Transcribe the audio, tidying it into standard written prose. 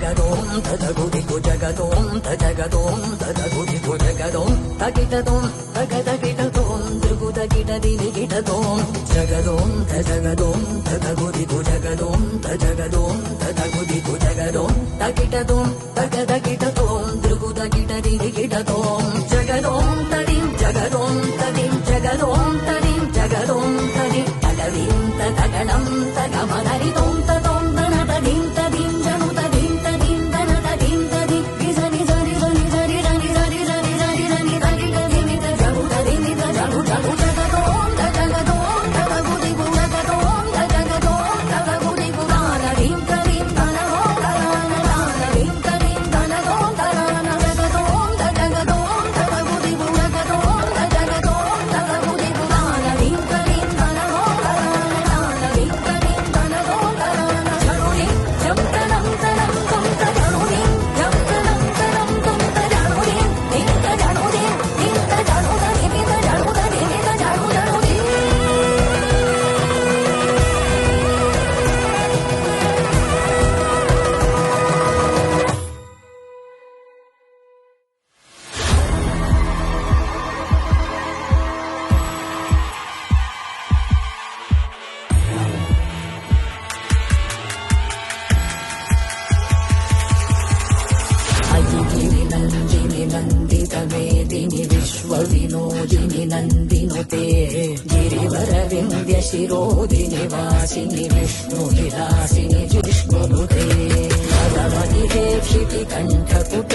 జగదోం తదగుదిగు జగదోం తజగదోం తదగుదిగు జగదోం తగిటదోం తగదగిటదోం దృగుదగిట దిగిటదోం జగదోం తజగదోం తదగుదిగు జగదోం తజగదోం తదగుదిగు జగదోం తగిటదోం తగదగిటదోం దృగుదగిట దిగిటదోం జగదోం తదిం జగదోం తదిం జగదోం తదిం జగదోం తది తగదిం తగణం తగమదరిదోం తదోం తనదదిం తదిం జను తదిం తదిం తనదదిం తది విజని జరి జని జరి జని జరి జరి జరి జని తది తదిమి తజగు తదిమి తజగు జగు జగదోం తజగదోం తదగుదిగు జగదోం తజగదోం తదగుదిగు దానదిం తదిం తనగోం తదాన దానదిం తదిం తనగోం తదాన జగదోం తజగదోం తదగుదిగు జగదోం తజగదోం తదగుదిగు దానదిం తదిం తనగోం తదాన దానదిం తదిం తనగోం తదాన జరుని జంతనం తనం కుంత జరుని జంతనం తనం కుంత జరుని ఇంత జరుని ఇంత జరుని ఇంత జరుని ఇంత జరుని అయిగిరి నందిని నందిత వేదిని విశ్వ వినోదిని నందినుతే గిరివర వింధ్య శిరోదిని వాసిని విష్ణు విలాసిని జిష్ణునుతే పదమతి దేక్షితి కంఠకుట